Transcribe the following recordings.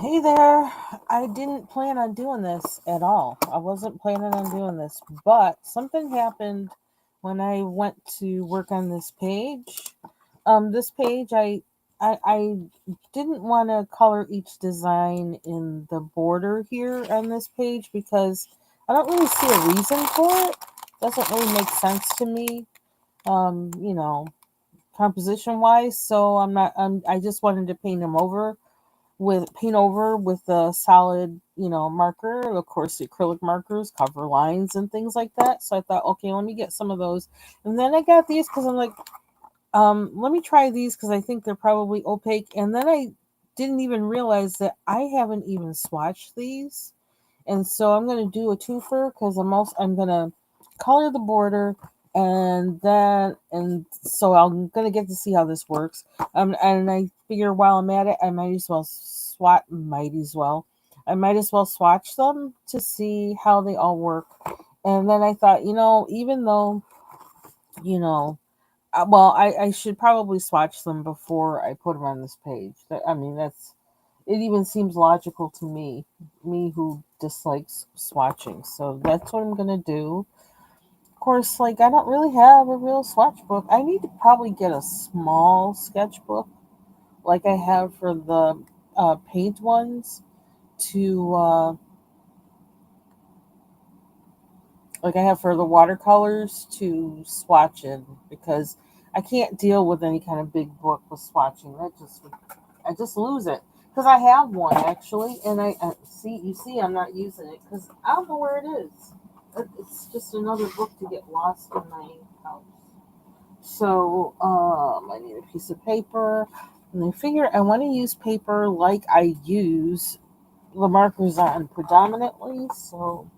Hey there. I didn't plan on doing this at all. I wasn't planning on doing this, but something happened when I went to work on this page. This page, I didn't want to color each design in the border here on this page because I don't really see a reason for it. Doesn't really make sense to me. Um, you know, Composition wise. So I'm not. I just wanted to paint over with a solid, marker. Of course, the acrylic markers cover lines and things like that. So I thought, okay, let me get some of those. And then I got these because I'm like, let me try these because I think they're probably opaque. And then I didn't even realize that I haven't even swatched these. And so I'm gonna do a twofer because I'm gonna color the border and so I'm gonna get to see how this works. And I figure while I'm at it, I might as well swatch them to see how they all work. And then I thought, even though you know, I should probably swatch them before I put them on this page. I mean, it even seems logical to me who dislikes swatching. So that's what I'm gonna do. Of course, like I don't really have a real swatch book. I need to probably get a small sketchbook like I have for the paint ones to like I have for the watercolors to swatch in because I can't deal with any kind of big book with swatching. I just lose it because I have one actually, and I see you see I'm not using it because I don't know where it is. It's just another book to get lost in my house. So I need a piece of paper, and I figure I want to use paper like I use the markers on predominantly. So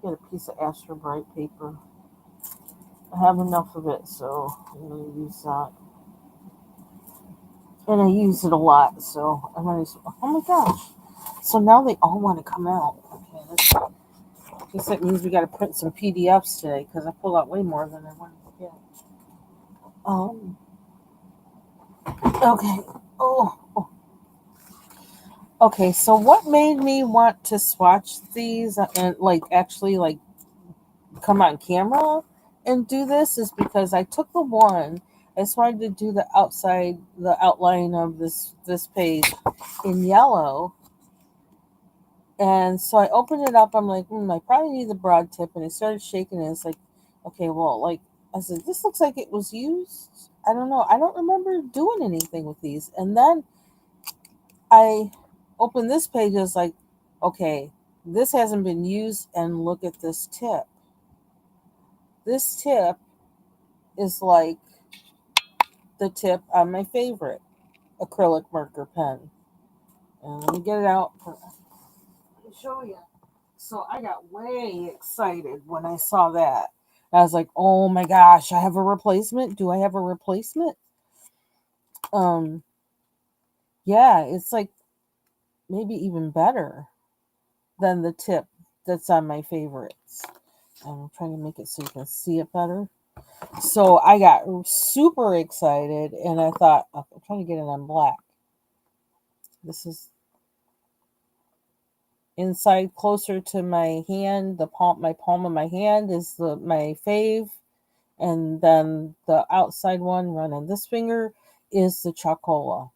get a piece of Astro Bright paper. I have enough of it, so I'm gonna use that. And I use it a lot, so I might as well. Oh my gosh! So now they all want to come out. Okay, I guess that means we got to print some PDFs today because I pulled out way more than I wanted to get. Um. Okay. Oh. Okay. So what made me want to swatch these and like actually like come on camera and do this is because I took the one. I just wanted to do the outline of this page in yellow. And so I opened it up. I'm like, I probably need the broad tip. And I started shaking it. It's like, okay, well, like, I said, this looks like it was used. I don't know. I don't remember doing anything with these. And then I opened this page. And it's like, okay, this hasn't been used. And look at this tip. This tip is like the tip on my favorite acrylic marker pen. And let me get it out. Let me show you. So I got way excited when I saw that. I was like, "Oh my gosh, I have a replacement. Do I have a replacement?" Um, yeah, it's like maybe even better than the tip that's on my favorites. I'm trying to make it so you can see it better. So I got super excited, and I thought, I'm trying to get it on black. This is inside closer to my hand. My palm of my hand is the my fave, and then the outside one running this finger is the Chalkola,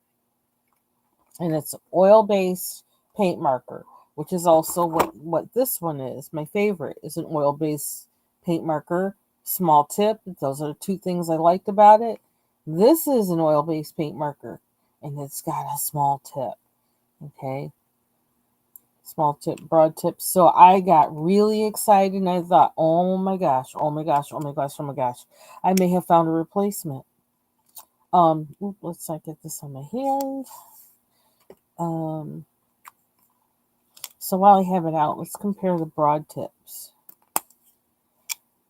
and it's oil based paint marker, which is also what this one is. My favorite is an oil based paint marker, small tip. Those are the two things I liked about it. This is an oil based paint marker, and it's got a small tip. Okay, small tip, broad tip. So I got really excited and I thought, oh my gosh, oh my gosh, oh my gosh, oh my gosh. I may have found a replacement. Let's not get this on my hand. Um, so while I have it out, let's compare the broad tips.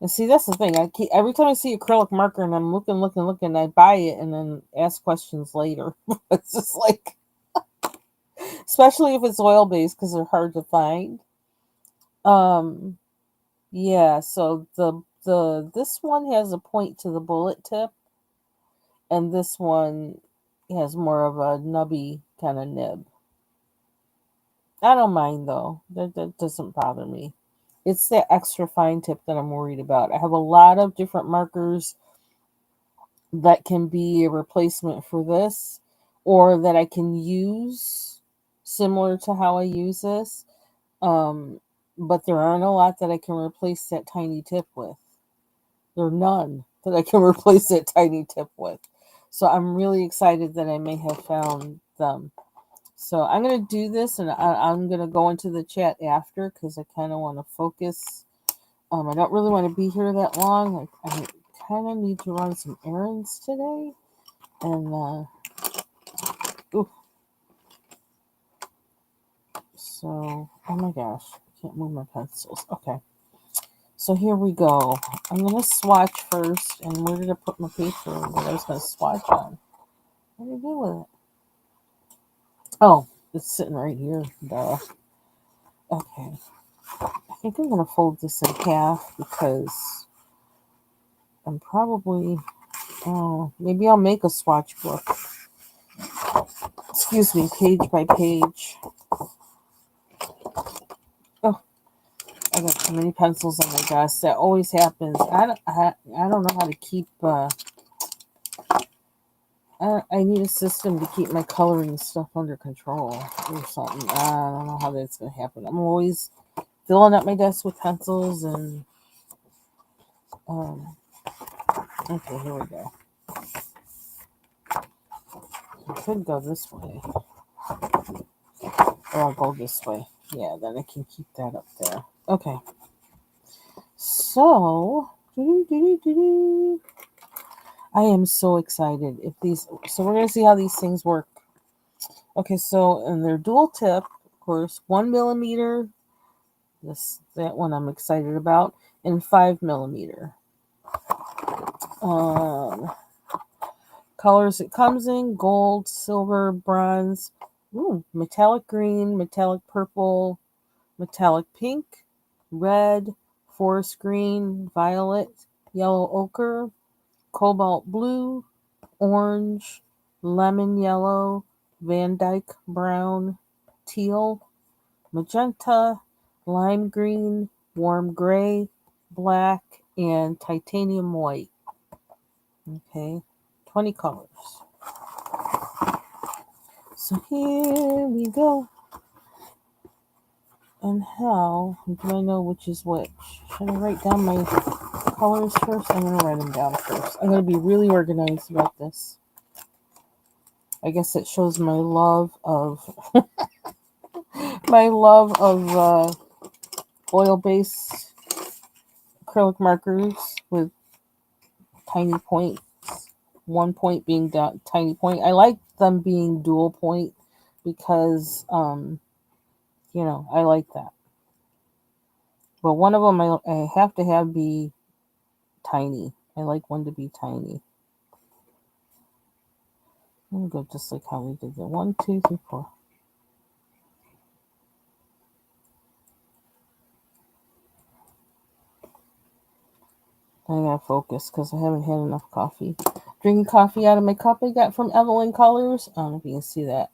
And see, that's the thing. Every time I see acrylic marker and I'm looking, I buy it and then ask questions later. It's just like, especially if it's oil based because they're hard to find. Um, Yeah, so the this one has a point to the bullet tip, and this one has more of a nubby. kind of nib. I don't mind though. That doesn't bother me. It's the extra fine tip that I'm worried about. I have a lot of different markers that can be a replacement for this, or that I can use similar to how I use this. Um, but there aren't a lot that I can replace that tiny tip with. There are none that I can replace that tiny tip with. So I'm really excited that I may have found them. So I'm going to do this, and I'm going to go into the chat after because I kind of want to focus. I don't really want to be here that long. I kind of need to run some errands today. And, ooh, so, oh my gosh, I can't move my pencils. Okay. So here we go. I'm going to swatch first. And where did I put my paper that I was going to swatch on? What did I do with it? Oh, it's sitting right here. Duh. Okay. I think I'm going to fold this in half because I'm probably, oh, maybe I'll make a swatch book. Excuse me, page by page. Oh, I got too many pencils on my desk. That always happens. I don't know how to keep, I need a system to keep my coloring stuff under control or something. I don't know how that's going to happen. I'm always filling up my desk with pencils and, okay, here we go. I could go this way. Or I'll go this way. Yeah, then I can keep that up there. Okay. So, I am so excited. So we're going to see how these things work. Okay, so, and they're dual tip, of course, 1 millimeter. That one I'm excited about, and 5 millimeter. Colors it comes in: gold, silver, bronze, metallic green, metallic purple, metallic pink, red, forest green, violet, yellow ochre, cobalt blue, orange, lemon yellow, Van Dyke brown, teal, magenta, lime green, warm gray, black, and titanium white. Okay, 20 colors. So here we go. And how do I know which is which? Should I write down my colors first? I'm going to write them down first. I'm going to be really organized about this. I guess it shows my love of oil-based acrylic markers with tiny points. One point being tiny point. I like them being dual point because, I like that. But one of them I have to have be tiny. I like one to be tiny. I'm going to go just like how we did the 1, 2, 3, 4. I gotta focus because I haven't had enough coffee. Drinking coffee out of my cup I got from Evelyn Colors. I don't know if you can see that.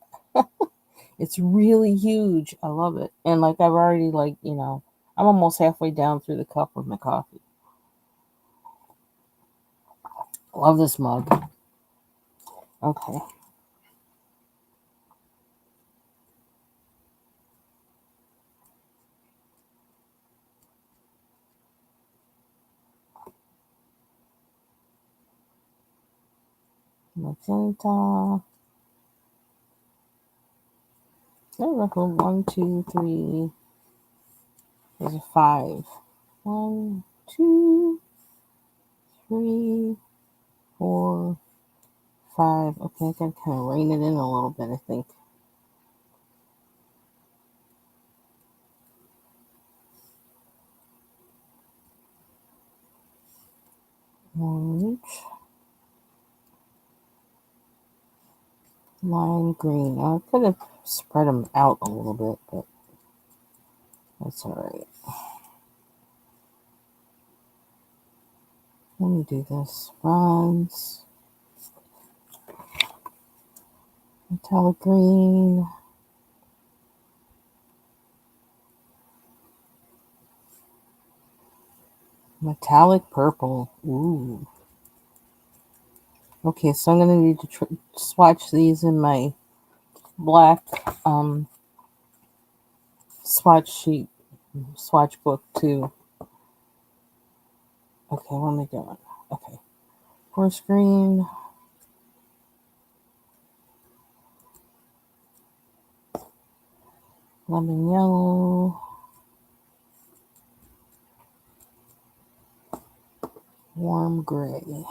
It's really huge. I love it. And like I've already I'm almost halfway down through the cup of my coffee. Love this mug. Okay. Magenta. There we go. 1, 2, 3. There's a 5. 1, 2, 3, 4, 5. Okay, I can kind of rein it in a little bit, I think. Orange. Lime green. I could have spread them out a little bit, but that's alright. Let me do this. Bronze. Metallic green. Metallic purple. Ooh. Okay, so I'm going to need to swatch these in my black swatch book too. Okay, what am I doing? Okay. Forest green. Lemon yellow. Warm gray.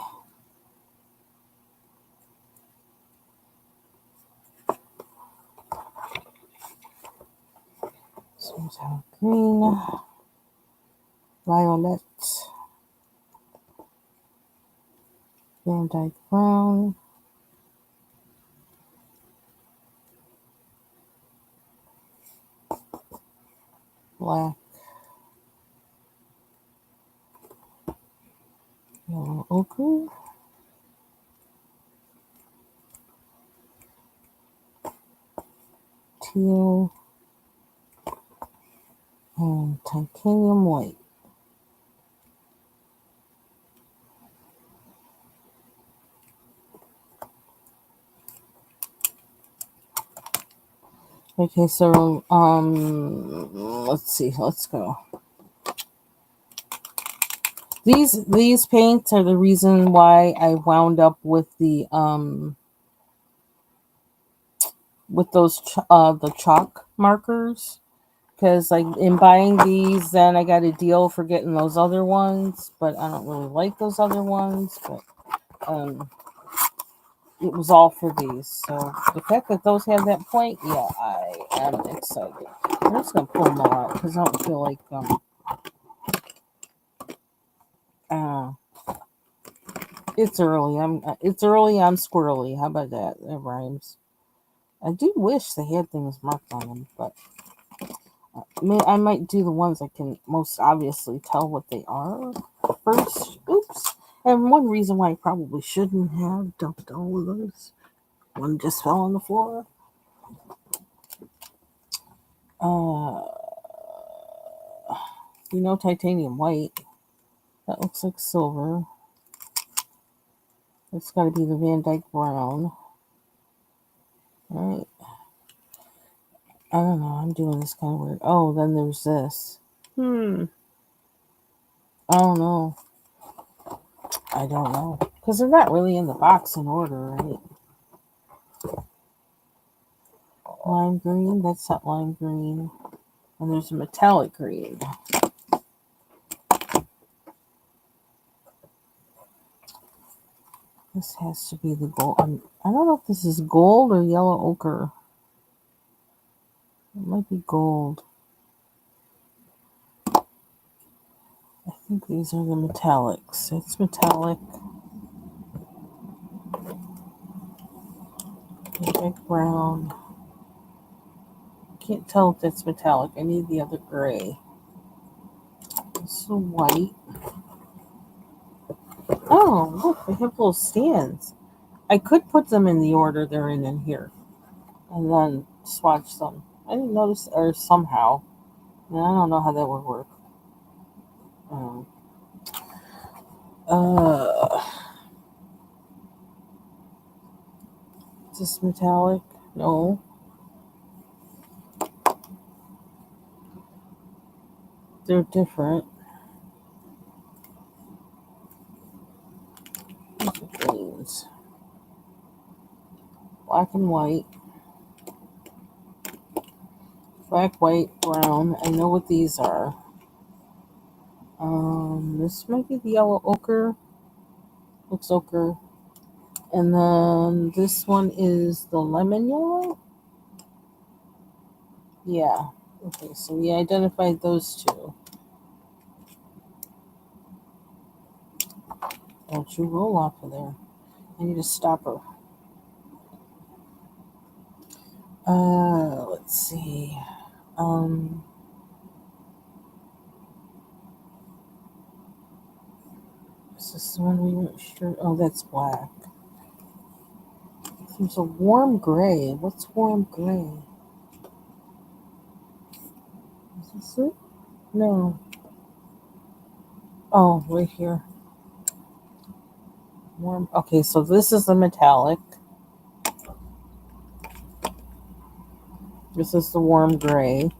Metallic green. Violet. Van Dyke brown. Black. Yellow ochre. Teal. And titanium white. Okay, so let's see. Let's go. These paints are the reason why I wound up with the with those the chalk markers, because like in buying these, then I got a deal for getting those other ones, but I don't really like those other ones, but it was all for these. So the fact that those have that point, yeah, I am excited. I'm just gonna pull them all out because I don't feel like it's early. I'm squirrely. How about that? That rhymes. I do wish they had things marked on them, but I might do the ones I can most obviously tell what they are first. Oops. And one reason why I probably shouldn't have dumped all of those. One just fell on the floor. Titanium white. That looks like silver. It's got to be the Van Dyke brown. Alright. I don't know. I'm doing this kind of weird. Oh, then there's this. I don't know. I don't know. Because they're not really in the box in order, right? Lime green. That's not lime green. And there's a metallic green. This has to be the gold. I don't know if this is gold or yellow ochre. It might be gold. I think these are the metallics. It's metallic. Big brown. Can't tell if that's metallic. I need the other gray. This is white. Oh, look, they have little stands. I could put them in the order they're in here, and then swatch them. I didn't notice, or somehow. I don't know how that would work. Uh, is this metallic? No. They're different. Greens. Black and white. Black, white, brown. I know what these are. This might be the yellow ochre. Looks ochre. And then this one is the lemon yellow. Yeah. Okay, so we identified those two. Don't you roll off of there. I need a stopper. Let's see. Is this the one we weren't sure? Oh, that's black. There's a warm gray. What's warm gray? Is this it? No. Oh, right here. Warm. Okay, so this is the metallic. This is the warm gray.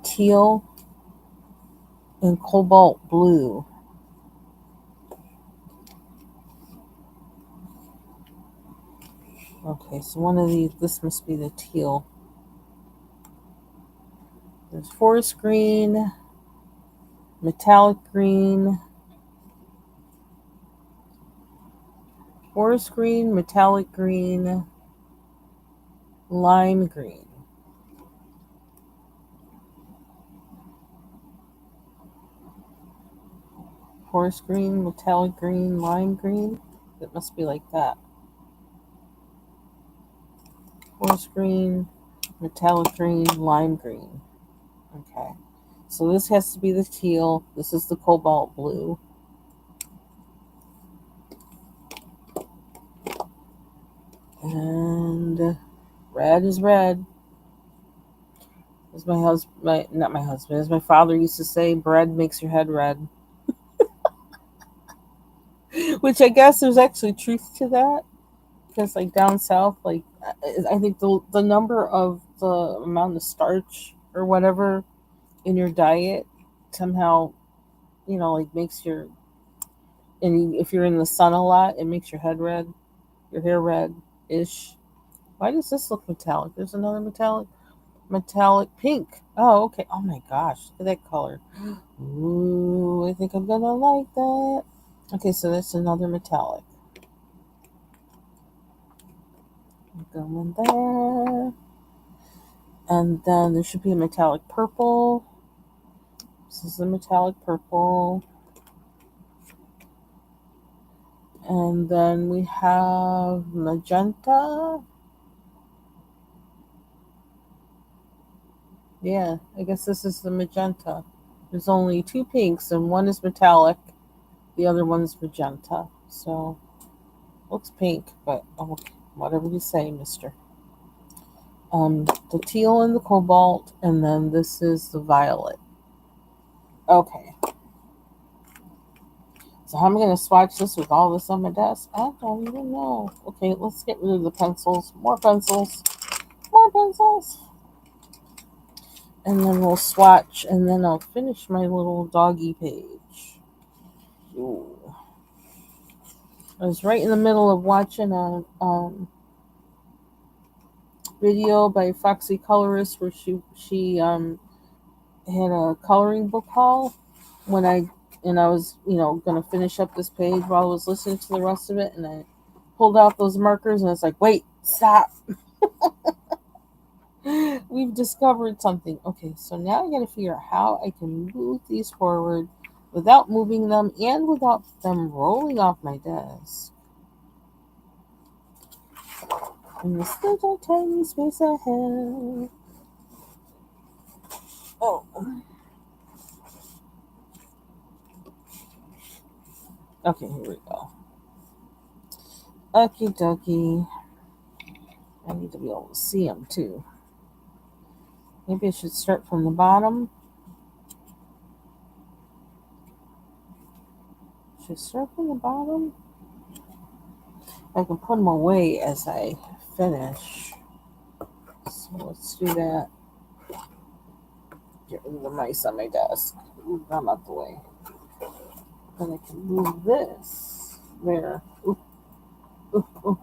Teal and cobalt blue. Okay, so one of these, this must be the teal. There's forest green, metallic green, forest green, metallic green, lime green. Forest green, metallic green, lime green. It must be like that. Forest green, metallic green, lime green. Okay. So this has to be the teal. This is the cobalt blue. And red is red. As my husband, not my husband, as my father used to say, bread makes your head red. Which I guess there's actually truth to that. Because like down south, like I think the number of the amount of starch or whatever in your diet somehow, like makes your, and if you're in the sun a lot, it makes your head red, your hair red ish. Why does this look metallic? There's another metallic pink. Oh, okay. Oh my gosh, look at that color. Ooh, I think I'm gonna like that. Okay, so that's another metallic. Going there. And then there should be a metallic purple. This is the metallic purple. And then we have magenta. Yeah, I guess this is the magenta. There's only two pinks, and one is metallic. The other one's magenta. So, looks pink, but whatever you say, mister. The teal and the cobalt, and then this is the violet. Okay. So how am I going to swatch this with all this on my desk? I don't even know. Okay, let's get rid of the pencils. More pencils. More pencils. And then we'll swatch, and then I'll finish my little doggy page. Ooh. I was right in the middle of watching a video by Foxy Colorist where she had a coloring book haul and I was gonna finish up this page while I was listening to the rest of it, and I pulled out those markers and it's like, wait, stop. We've discovered something. Okay, so now I gotta figure out how I can move these forward without moving them and without them rolling off my desk. In this little tiny space I have. Oh. Okay, here we go. Okie dokie. I need to be able to see them too. Maybe I should start from the bottom. Should I start from the bottom? I can put them away as I finish. So let's do that. Get rid of the mice on my desk. Move them out the way. Then I can move this. There. Oop. Oop, oop.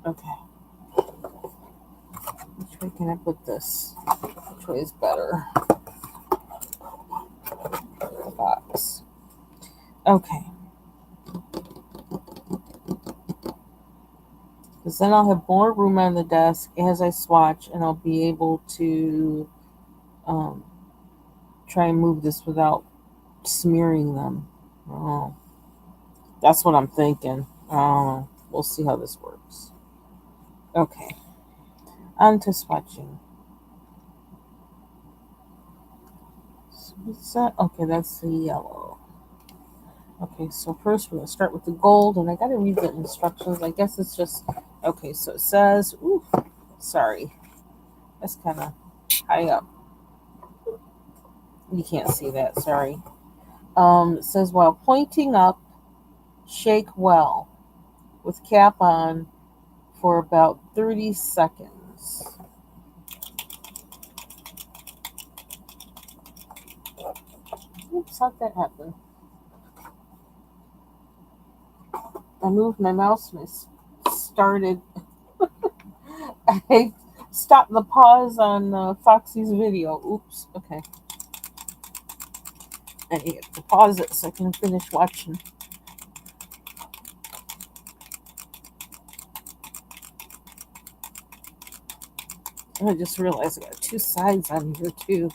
Okay. Which way can I put this? Which way is better? The box. Okay. Because then I'll have more room on the desk as I swatch, and I'll be able to try and move this without smearing them. Oh, that's what I'm thinking. We'll see how this works. Okay, on to swatching. So what's that? Okay, that's the yellow. Okay, so first we're gonna start with the gold, and I gotta read the instructions. I guess it's just okay. So it says, ooh, sorry, that's kind of high up. You can't see that. Sorry. It says while pointing up, shake well with cap on for about 30 seconds. Oops, how'd that happen? I moved my mouse and I started. I stopped the pause on Foxy's video. Oops. Okay. I need to pause it so I can finish watching. I just realized I got two sides on here too.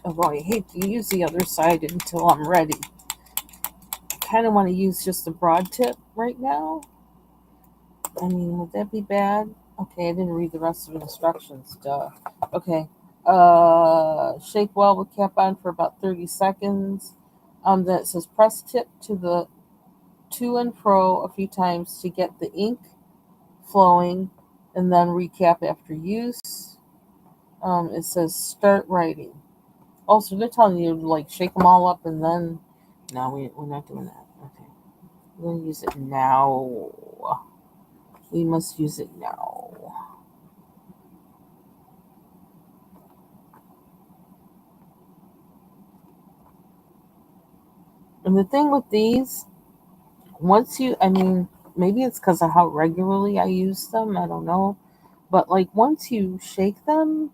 Oh boy, I hate to use the other side until I'm ready. I kind of want to use just a broad tip right now. I mean, would that be bad? Okay, I didn't read the rest of the instructions. Duh. Okay. Shake well with cap on for about 30 seconds. Then it says press tip to the to and fro a few times to get the ink flowing, and then recap after use. It says start writing. Also, they're telling you to like shake them all up and then. No, we're not doing that. Okay. We're going to use it now. We must use it now. And the thing with these, I mean, maybe it's because of how regularly I use them. I don't know. But like once you shake them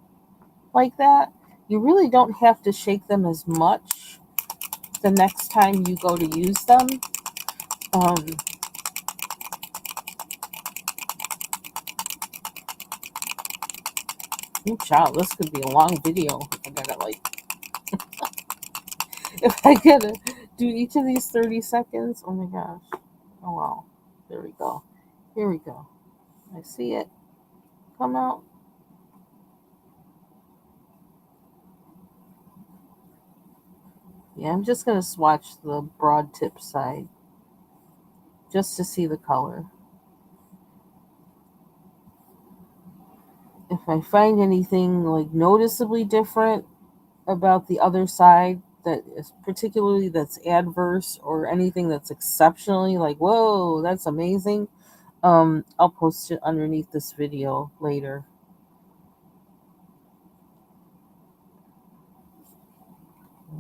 like that, you really don't have to shake them as much the next time you go to use them. Um, Child, this could be a long video. I gotta like, if I gotta do each of these 30 seconds. Oh my gosh. Oh wow. There we go. Here we go. I see it come out. Yeah, I'm just gonna swatch the broad tip side just to see the color. If I find anything like noticeably different about the other side that is particularly that's adverse or anything that's exceptionally like whoa that's amazing, I'll post it underneath this video later.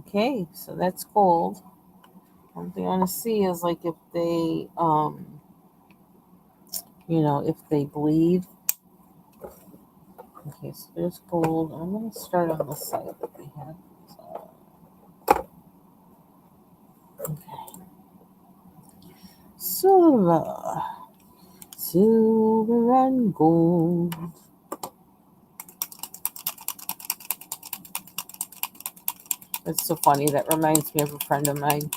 Okay, so that's gold. One thing I want to see is like if they if they bleed. Okay, so there's gold. I'm going to start on the side that we had. Okay. Silver and gold. It's so funny. That reminds me of a friend of mine.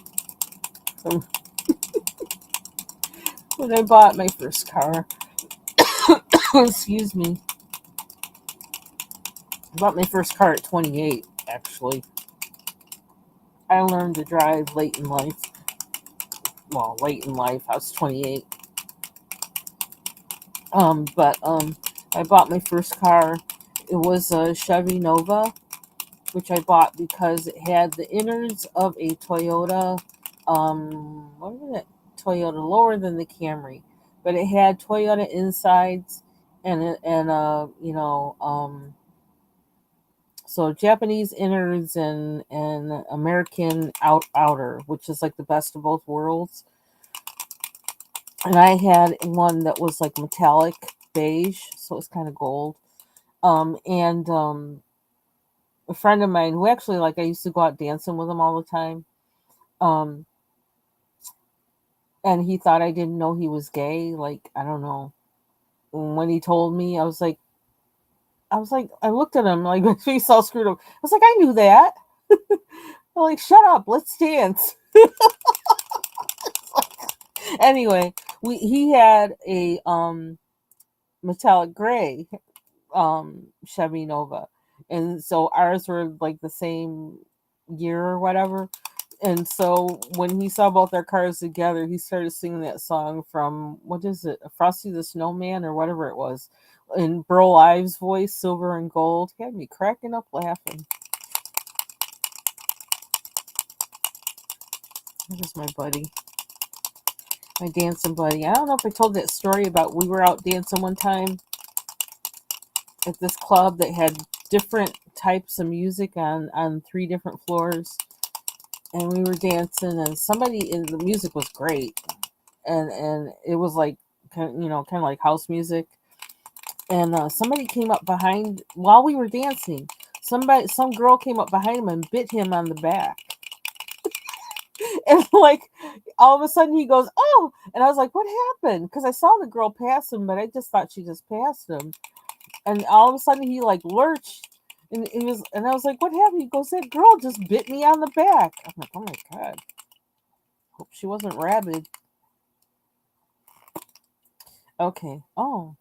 When I bought my first car, excuse me, I bought my first car at 28, actually. I learned to drive late in life. Well, late in life, I was 28. But I bought my first car. It was a Chevy Nova, which I bought because it had the innards of a Toyota. What was it? Toyota, lower than the Camry, but it had Toyota insides and so Japanese innards and American outer, which is like the best of both worlds. And I had one that was like metallic beige, so it was kind of gold. And a friend of mine who actually like I used to go out dancing with him all the time. Um, and he thought I didn't know he was gay. Like I don't know. When he told me, I looked at him like my face all screwed up. I was like, I knew that. I'm like, shut up, let's dance. Anyway, he had a metallic gray Chevy Nova, and so ours were like the same year or whatever. And so when he saw both our cars together, he started singing that song from, what is it, Frosty the Snowman or whatever it was, in Burl Ives' voice, Silver and Gold. He had me cracking up laughing. That was my buddy, my dancing buddy. I don't know if I told that story about we were out dancing one time at this club that had different types of music on three different floors, and we were dancing, and somebody in the music was great, and it was like kind of like house music, and somebody came up behind while we were dancing. Some girl came up behind him and bit him on the back, and like all of a sudden he goes, "Oh!" And I was like, "What happened?" Because I saw the girl pass him, but I just thought she just passed him. And all of a sudden he like lurched, and I was like, "What happened?" He goes, "That girl just bit me on the back." I'm like, "Oh my god, hope she wasn't rabid." Okay. Oh,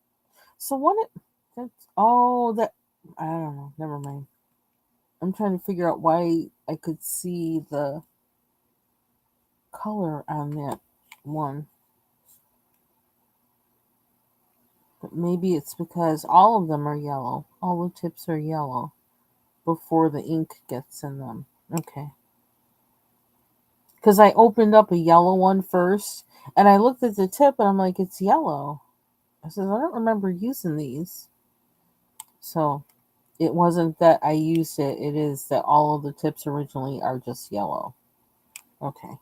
so that's that I don't know. Never mind. I'm trying to figure out why I could see the color on that one, but maybe it's because all of them are yellow. All the tips are yellow before the ink gets in them. Okay. Because I opened up a yellow one first, and I looked at the tip, and I'm like, it's yellow. I said, I don't remember using these. So it wasn't that I used it, it is that all of the tips originally are just yellow. Okay.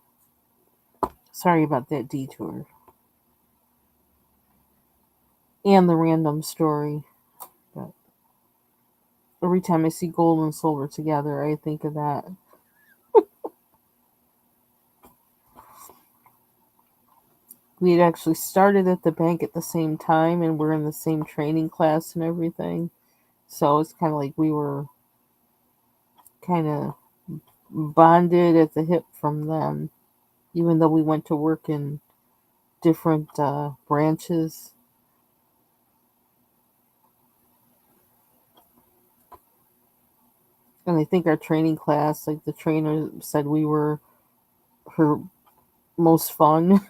Sorry about that detour. And the random story. But every time I see gold and silver together, I think of that. We had actually started at the bank at the same time, and we're in the same training class and everything. So it's kind of like we were kind of bonded at the hip from them, even though we went to work in different branches. And I think our training class, like the trainer said, we were her most fun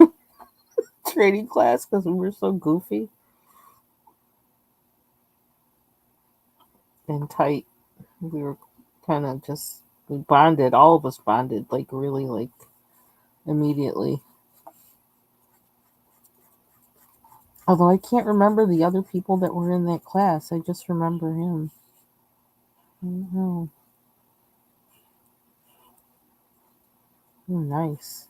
training class because we were so goofy and tight. We were kind of just, we bonded, all of us bonded, like really, like immediately. Although I can't remember the other people that were in that class, I just remember him. Oh, nice.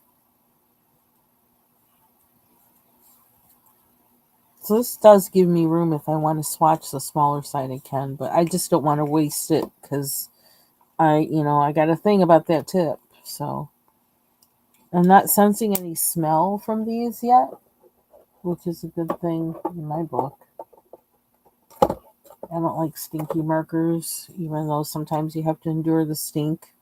So this does give me room if I want to swatch the smaller side I can, but I just don't want to waste it because I got a thing about that tip. So I'm not sensing any smell from these yet, which is a good thing in my book. I don't like stinky markers, even though sometimes you have to endure the stink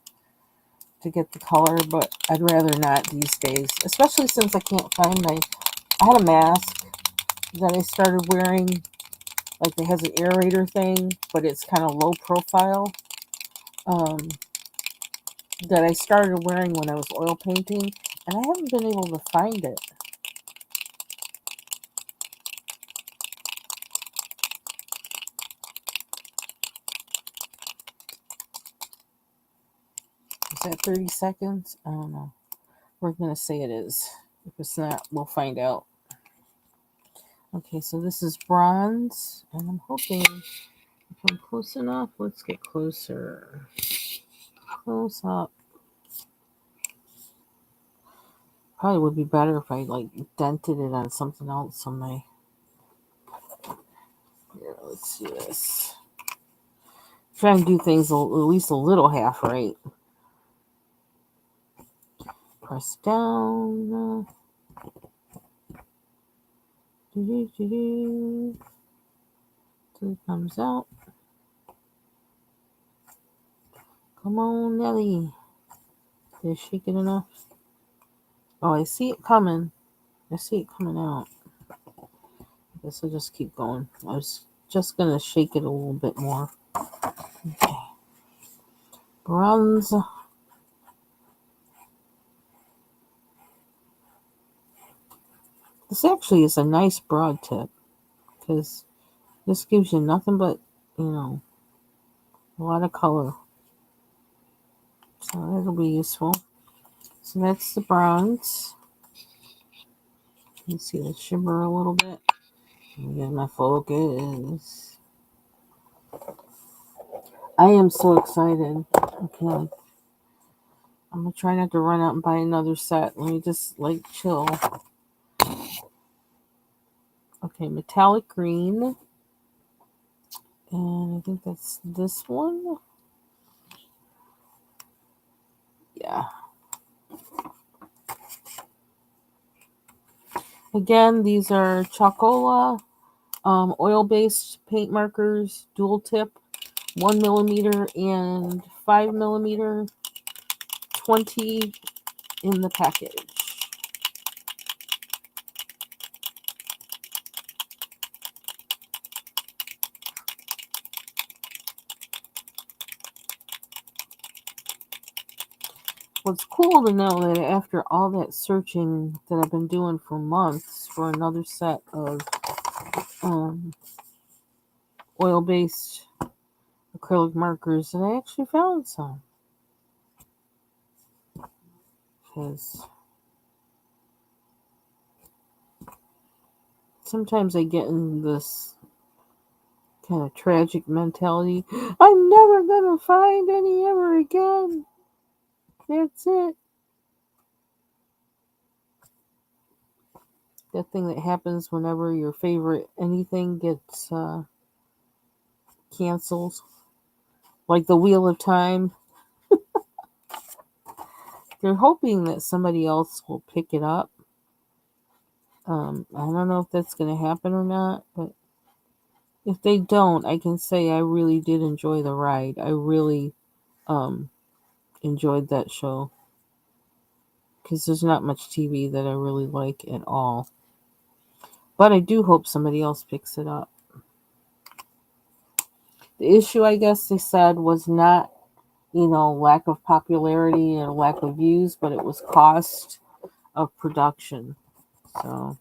to get the color, but I'd rather not these days, especially since I can't find I had a mask that I started wearing, like it has an aerator thing, but it's kind of low profile, um, that I started wearing when I was oil painting, and I haven't been able to find it. Is that 30 seconds? I don't know. We're going to say it is. If it's not, we'll find out. Okay, so this is bronze, and I'm hoping if I'm close enough, let's get closer. Close up. Probably would be better if I like dented it on something else on my. Here, let's see this. Try and do things at least a little half right. Press down. Till it comes out. Come on, Nelly. Did I shake it enough? Oh, I see it coming. I see it coming out. Guess I'll just keep going. I was just gonna shake it a little bit more. Okay. Bronze. This actually is a nice broad tip because this gives you nothing but, a lot of color. So that'll be useful. So that's the bronze. You can see the shimmer a little bit. Get my focus. I am so excited. Okay. I'm gonna try not to run out and buy another set. Let me just chill. Okay, metallic green. And I think that's this one. Yeah. Again, these are Chalkola oil-based paint markers, dual tip, 1mm and 5mm, 20 in the package. What's cool to know that after all that searching that I've been doing for months for another set of oil-based acrylic markers, that I actually found some. Because sometimes I get in this kind of tragic mentality. I'm never gonna find any ever again. That's it. That thing that happens whenever your favorite anything gets canceled. Like the Wheel of Time. They're hoping that somebody else will pick it up. I don't know if that's going to happen or not, but if they don't, I can say I really did enjoy the ride. I really enjoyed that show because there's not much TV that I really like at all. But I do hope somebody else picks it up. The issue, I guess they said, was not, lack of popularity and lack of views, but it was cost of production. So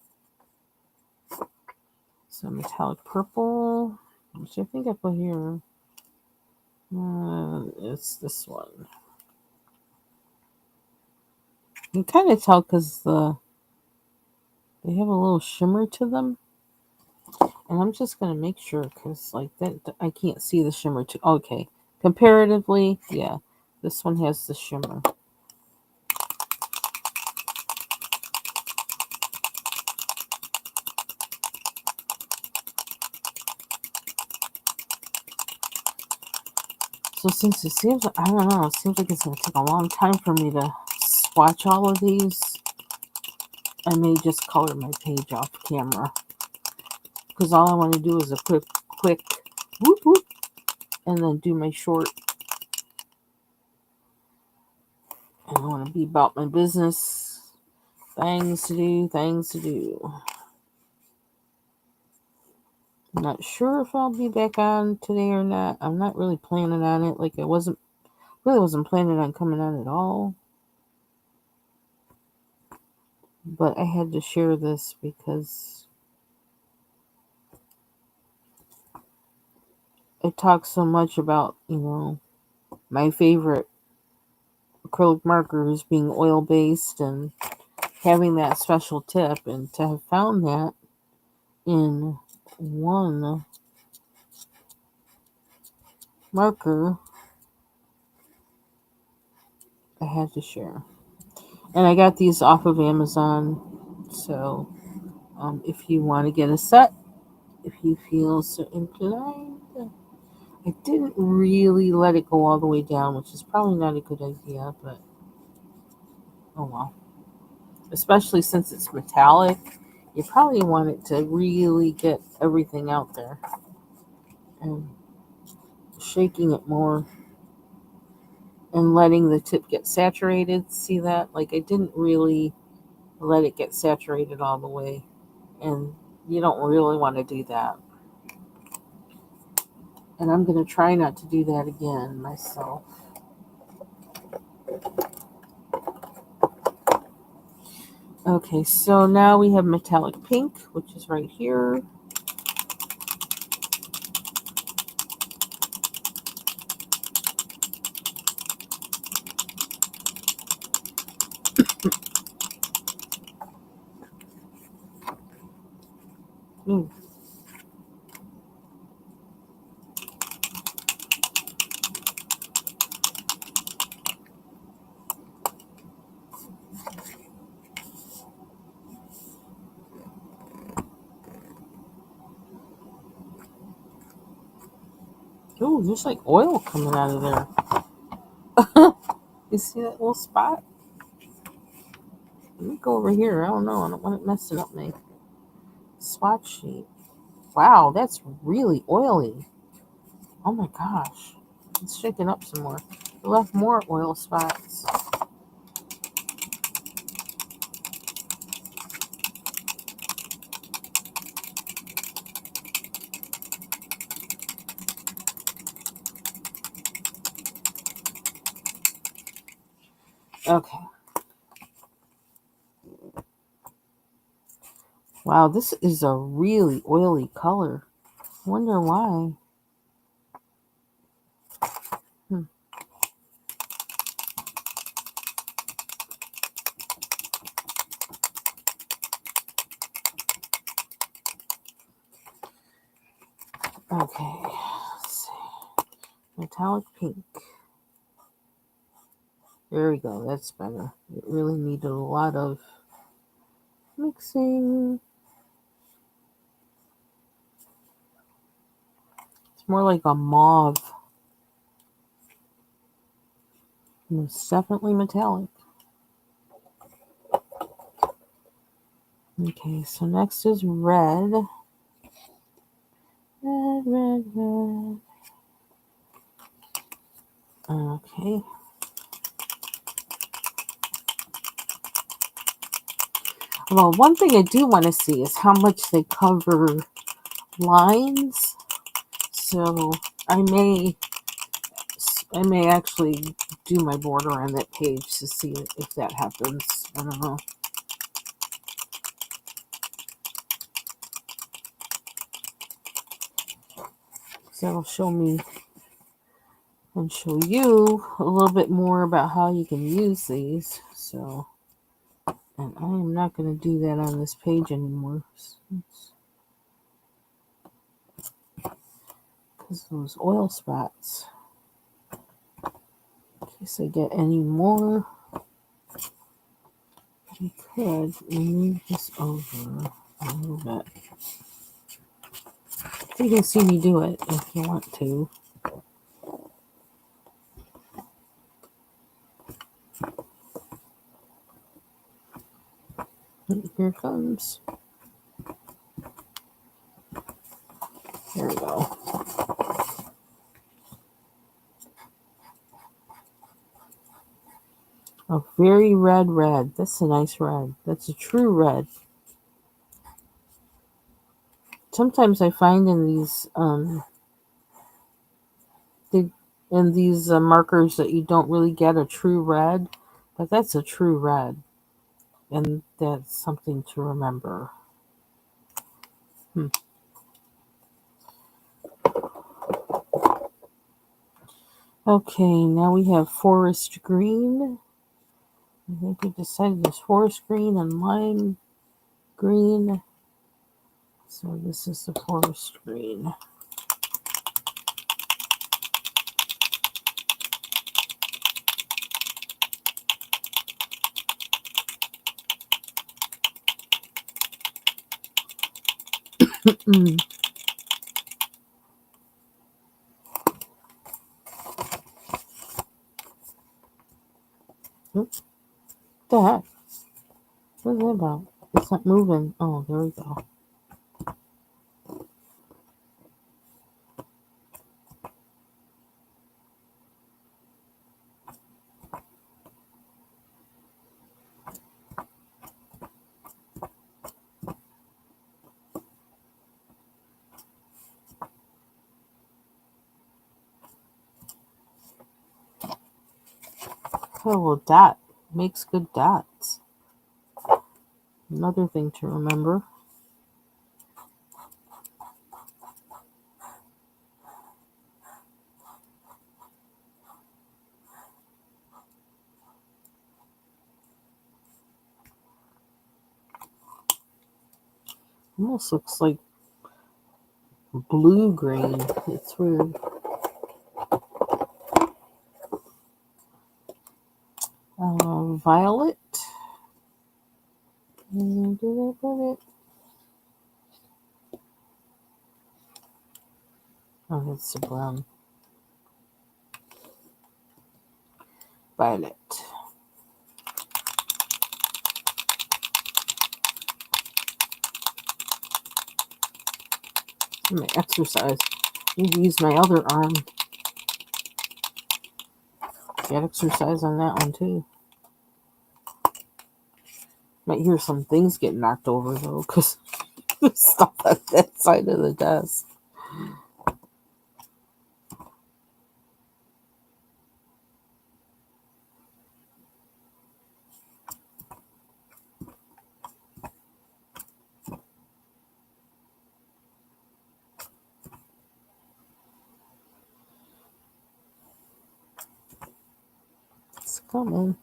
metallic purple, which I think I put here. It's this one. You can kind of tell because they have a little shimmer to them. And I'm just going to make sure because that I can't see the shimmer too. Okay. Comparatively, yeah. This one has the shimmer. So since it seems, I don't know, it seems like it's going to take a long time for me to swatch all of these, I may just color my page off camera. Because all I want to do is a quick whoop whoop, and then do my short. And I want to be about my business. Things to do. I'm not sure if I'll be back on today or not. I'm not really planning on it. I wasn't planning on coming on at all. But I had to share this because I talk so much about, my favorite acrylic markers being oil-based and having that special tip. And to have found that in one marker, I had to share. And I got these off of Amazon. So if you want to get a set, if you feel so inclined. I didn't really let it go all the way down, which is probably not a good idea, but oh well. Especially since it's metallic, you probably want it to really get everything out there. And shaking it more and letting the tip get saturated. See that? I didn't really let it get saturated all the way. And you don't really want to do that. And I'm going to try not to do that again myself. Okay, so now we have metallic pink, which is right here. Ooh. Ooh, there's like oil coming out of there. You see that little spot? Let me go over here. I don't know. I don't want it messing up my swatch sheet. Wow, that's really oily. Oh my gosh. Let's shake it up some more. It left more oil spots. Okay. Wow, this is a really oily color. I wonder why. Okay. Let's see. Metallic pink. There we go. That's better. It really needed a lot of mixing. It's more like a mauve. And it's definitely metallic. Okay, so next is red. Red, red, red. Okay. Well, one thing I do want to see is how much they cover lines. So I may actually do my border on that page to see if that happens. I don't know. So that'll show me and show you a little bit more about how you can use these. So, and I am not going to do that on this page anymore. Because those oil spots. In case I get any more, I could move this over a little bit. You can see me do it if you want to. Here it comes. There we go. A very red red. That's a nice red. That's a true red. Sometimes I find in these markers that you don't really get a true red, but that's a true red, and that's something to remember. Okay, now we have forest green. I think we decided there's forest green and lime green. So this is the forest green. Oops. What the heck? What is that about? It's not moving. Oh, there we go. Oh, well, dot makes good dots. Another thing to remember. Almost looks like blue green. It's weird. Violet. Where did I put it? Oh, it's the brown. Violet. I'm gonna exercise. Maybe use my other arm. Get exercise on that one too. Might hear some things get knocked over though, because there's stuff at that side of the desk. It's coming.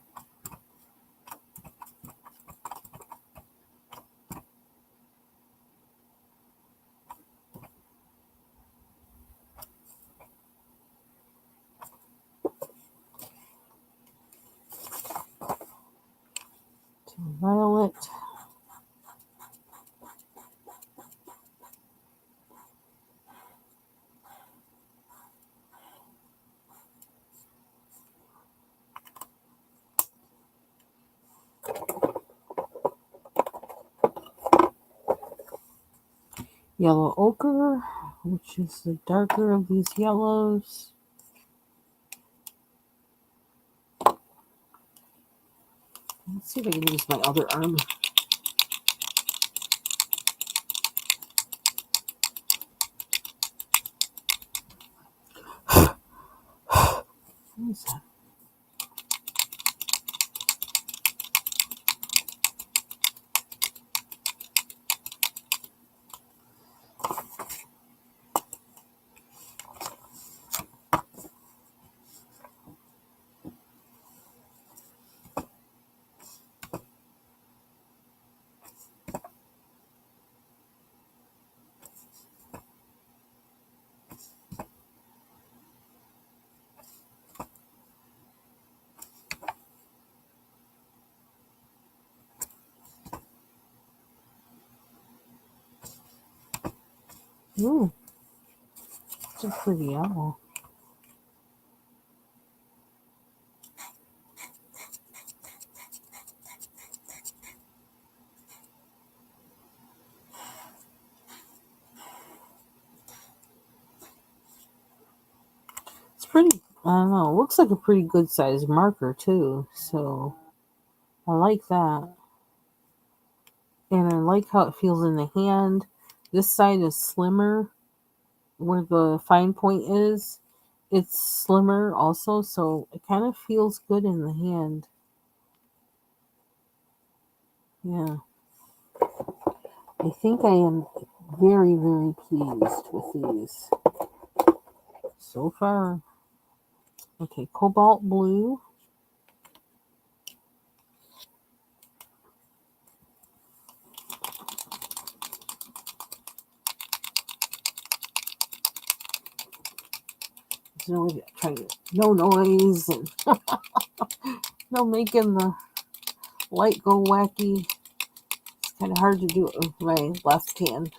Violet. Yellow ochre, which is the darker of these yellows. Let's see if I can use my other arm. What is that? Ooh, it's a pretty yellow. It's pretty, I don't know, it looks like a pretty good size marker too, so I like that. And I like how it feels in the hand. This side is slimmer where the fine point is. It's slimmer also, so it kind of feels good in the hand. Yeah. I think I am very, very pleased with these so far. Okay, cobalt blue. No noise and no making the light go wacky. It's kind of hard to do it with my left hand,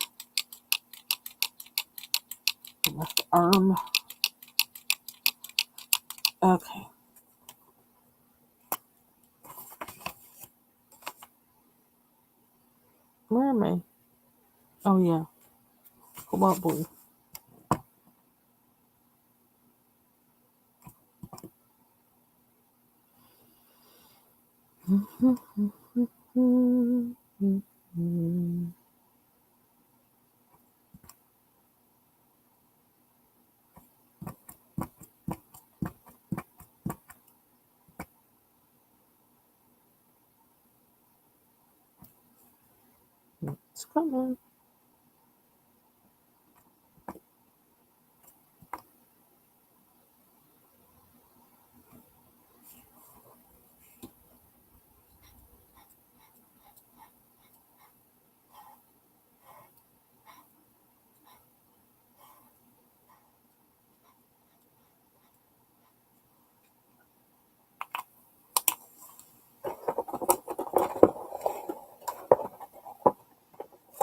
left arm. Okay. Where am I? Oh yeah, cobalt blue. It's coming.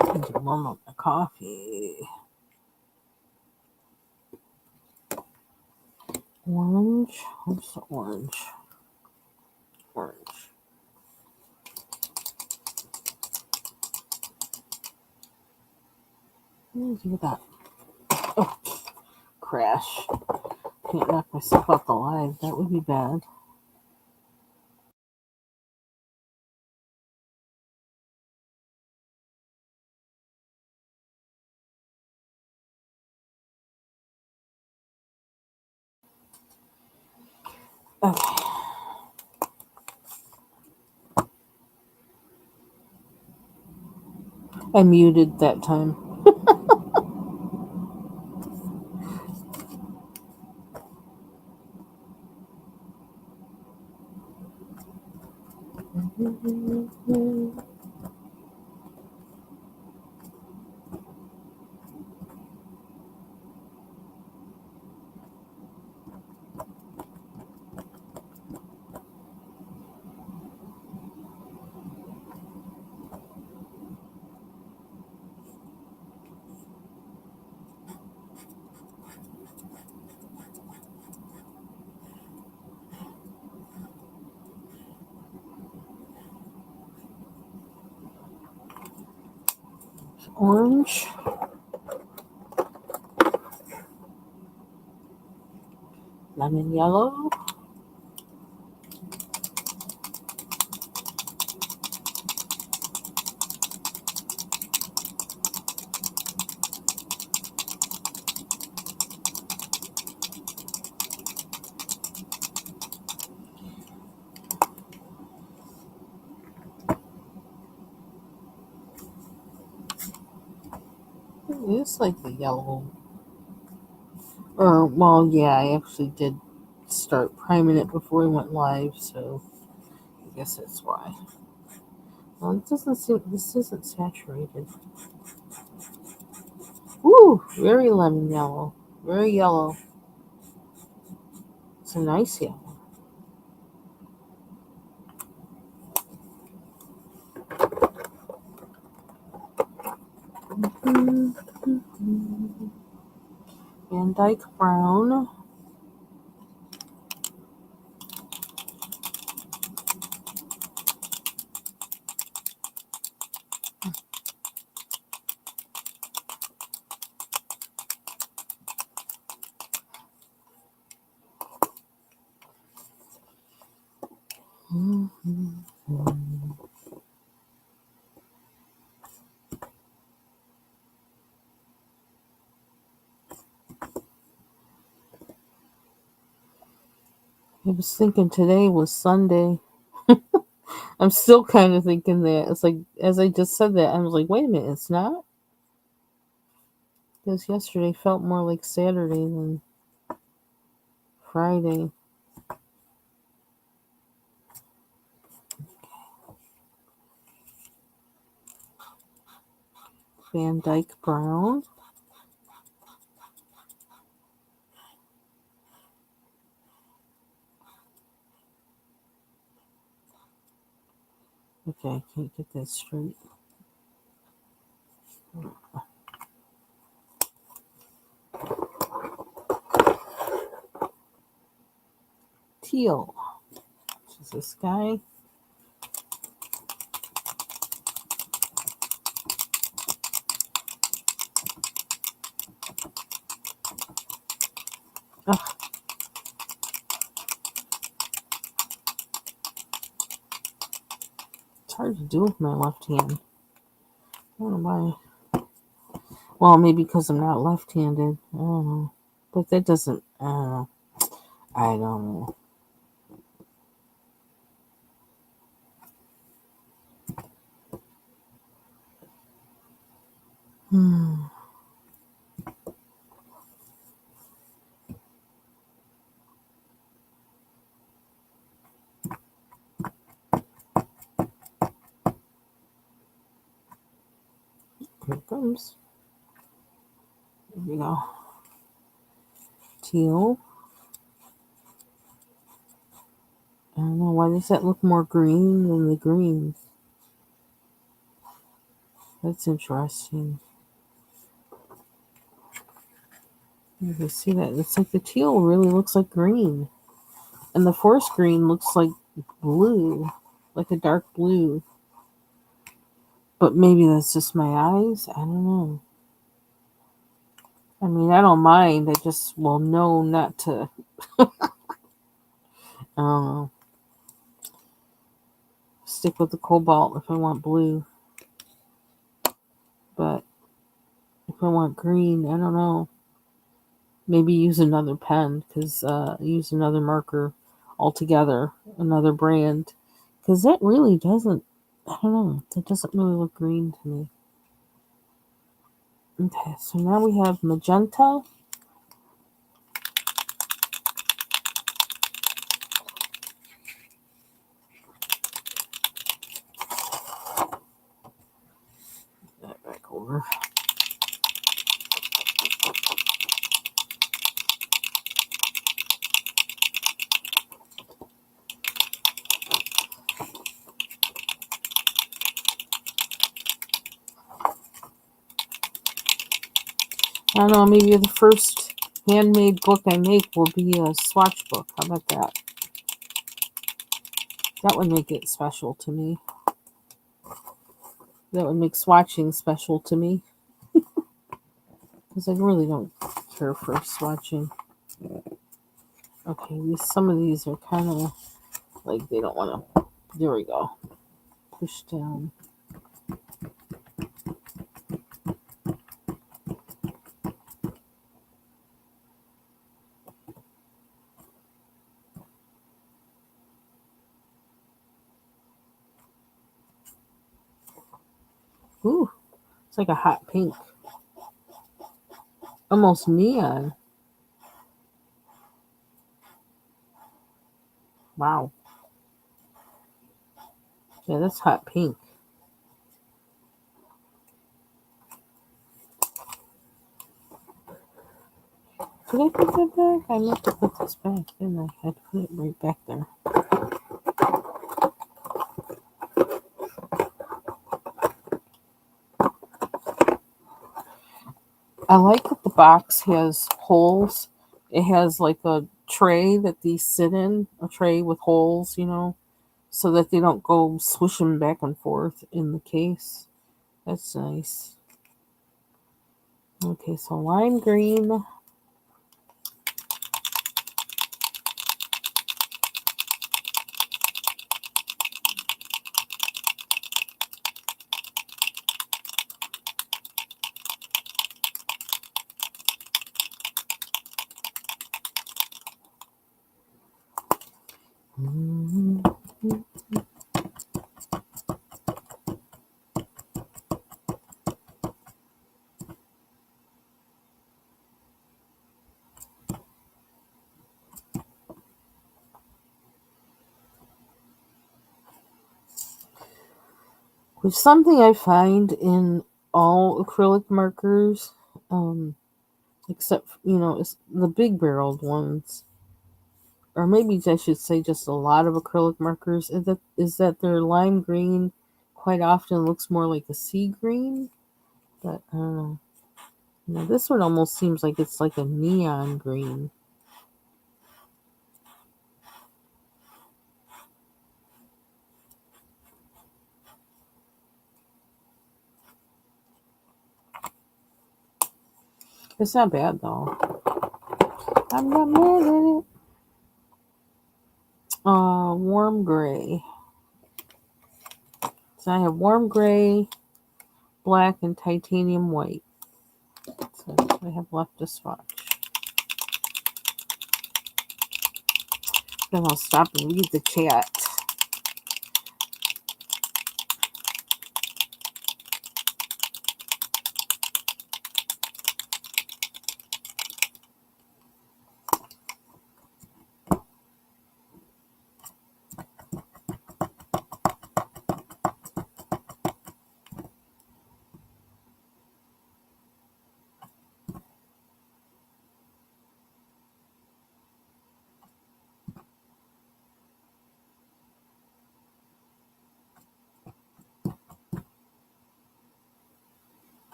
I need to warm up my coffee. Orange. What's the orange? Orange. What do that? Oh, crash. Can't knock myself out the live. That would be bad. Okay. I muted that time. Orange. Lemon yellow. It's like the yellow. Well, yeah, I actually did start priming it before I went live, so I guess that's why. Well, it doesn't seem, this isn't saturated. Ooh, very lemon yellow. Very yellow. It's a nice yellow. Van Dyke brown. I was thinking today was Sunday. I'm still kind of thinking that. It's like, as I just said that, I was like, wait a minute, it's not? Because yesterday felt more like Saturday than Friday. Van Dyke brown. Okay, I can't get that straight. Teal. Which is this guy. Ugh. It's hard to do with my left hand. I don't know why. Well, maybe because I'm not left-handed. I don't know. But that doesn't, I don't know. I don't know. Hmm. Here it comes. There we go. Teal. I don't know, why does that look more green than the green? That's interesting. You can see that. It's like the teal really looks like green. And the forest green looks like blue. Like a dark blue. But maybe that's just my eyes. I don't know. I mean, I don't mind. I just will know not to. I don't know. Stick with the cobalt if I want blue. But if I want green, I don't know. Maybe use another pen, because use another marker altogether, another brand, because that really doesn't. I don't know. That doesn't really look green to me. Okay, so now we have magenta. Put that back over. I don't know, maybe the first handmade book I make will be a swatch book. How about that? That would make it special to me. That would make swatching special to me. Because I really don't care for swatching. Okay, some of these are kind of like they don't want to. There we go. Push down. Ooh, it's like a hot pink. Almost neon. Wow. Yeah, that's hot pink. Did I put that back? I meant to put this back, didn't I? I had to put it right back there. I like that the box has holes. It has like a tray that these sit in, a tray with holes, so that they don't go swishing back and forth in the case. That's nice. Okay, so lime green. Which something I find in all acrylic markers, except it's the big barreled ones, or maybe I should say just a lot of acrylic markers, is that their lime green quite often looks more like a sea green, but I don't know. This one almost seems like it's like a neon green. It's not bad though. I'm not mad at it. Warm gray. So I have warm gray, black, and titanium white. So I have left to swatch. Then I'll stop and read the chat.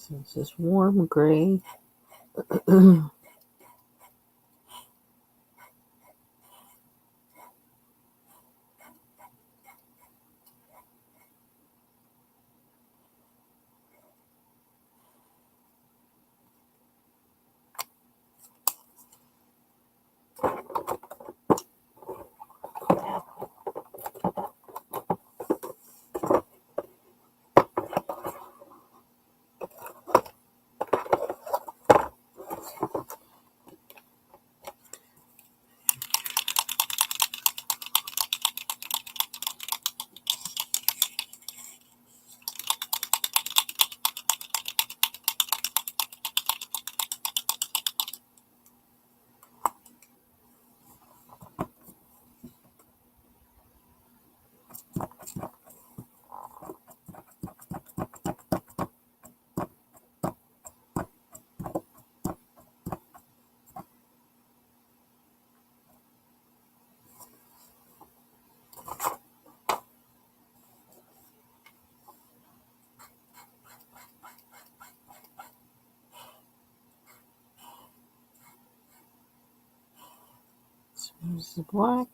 So this is warm gray. So here's the black.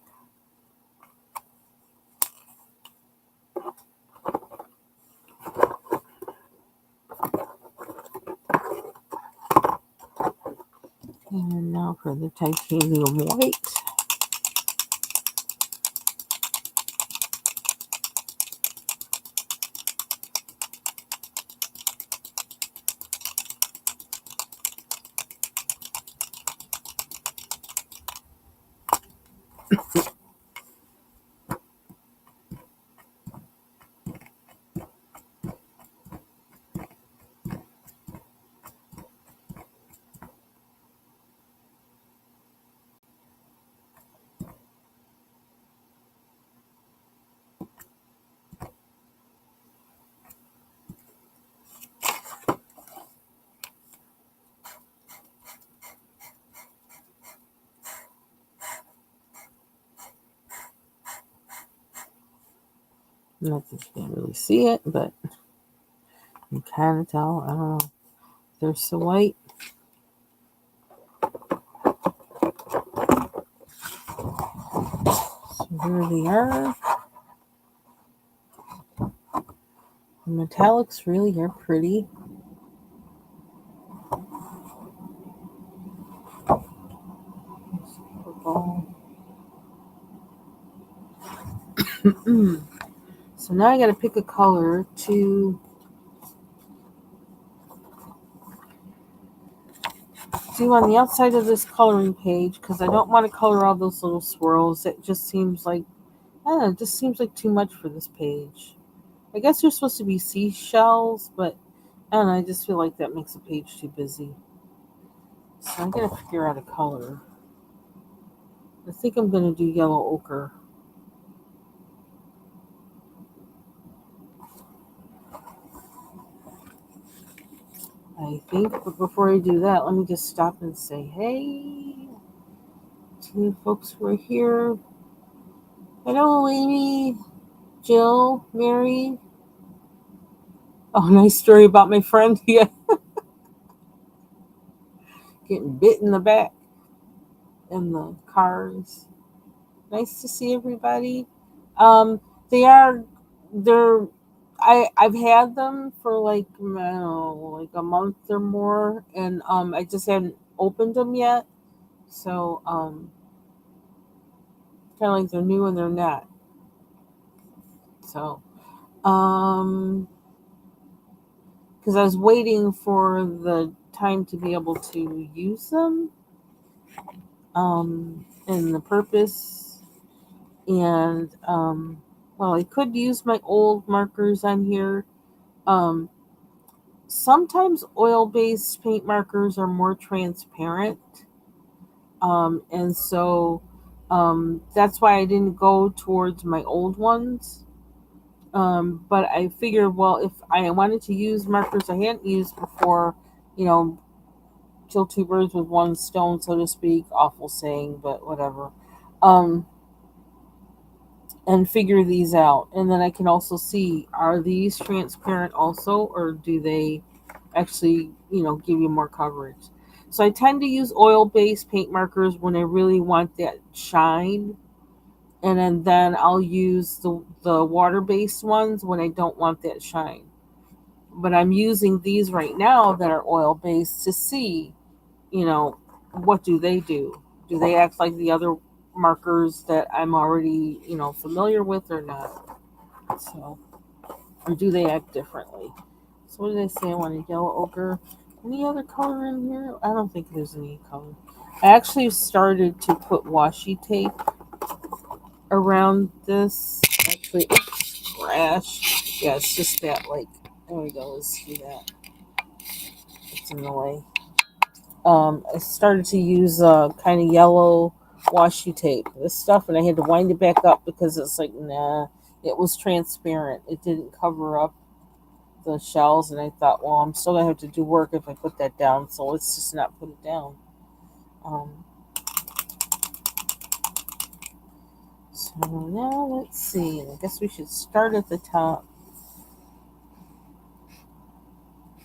And now for the titanium white. Not that you can't really see it, but you can kind of tell. I don't know. There's the white. So here they are. The metallics really are pretty. So now I got to pick a color to do on the outside of this coloring page, because I don't want to color all those little swirls. It just seems like, I don't know, it just seems like too much for this page. I guess they're supposed to be seashells, but I don't know, I just feel like that makes the page too busy. So I'm going to figure out a color. I think I'm going to do yellow ochre. I think, but before I do that, let me just stop and say hey to the folks who are here. Hello, Amy, Jill, Mary. Oh, nice story about my friend. Yeah, getting bit in the back in the cars. Nice to see everybody. Um, they are, they're, I've had them for like, I don't know, like a month or more, and I just hadn't opened them yet. So kind of like they're new and they're not. So because I was waiting for the time to be able to use them, and the purpose, and well, I could use my old markers on here. Um, Sometimes oil-based paint markers are more transparent, and so that's why I didn't go towards my old ones. But I figured, well, if I wanted to use markers I hadn't used before, you know, kill two birds with one stone, so to speak. Awful saying, but whatever. Um, and figure these out, and then I can also see, are these transparent also, or do they actually, give you more coverage. So I tend to use oil-based paint markers when I really want that shine, and then I'll use the water-based ones when I don't want that shine. But I'm using these right now that are oil-based to see, you know, what do they do? Do they act like the other markers that I'm already, familiar with or not? So, or do they act differently? So what did I say? I want a yellow ochre. Any other color in here? I don't think there's any color. I actually started to put washi tape around this. Actually, oops, trash. Yeah, it's just that, like, there we go. Let's do that. It's in the way. I started to use kind of yellow washi tape. This stuff, and I had to wind it back up because it's like, nah, it was transparent. It didn't cover up the shells, and I thought, well, I'm still gonna have to do work if I put that down, so let's just not put it down. Um, so now let's see. I guess we should start at the top.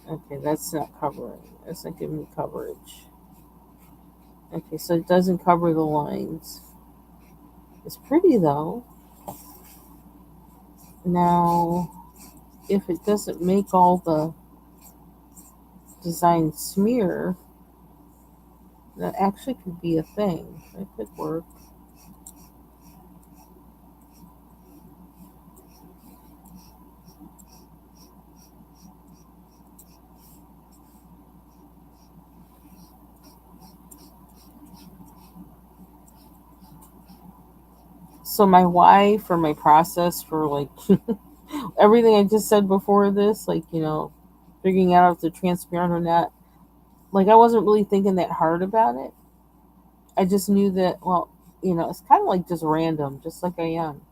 Okay, that's not covering. That's not giving me coverage. Okay, so it doesn't cover the lines. It's pretty though. Now, if it doesn't make all the design smear, that actually could be a thing. It could work. So my why for my process for like everything I just said before this, like, figuring out if they're transparent or not, like I wasn't really thinking that hard about it. I just knew that, well, it's kind of like just random, just like I am.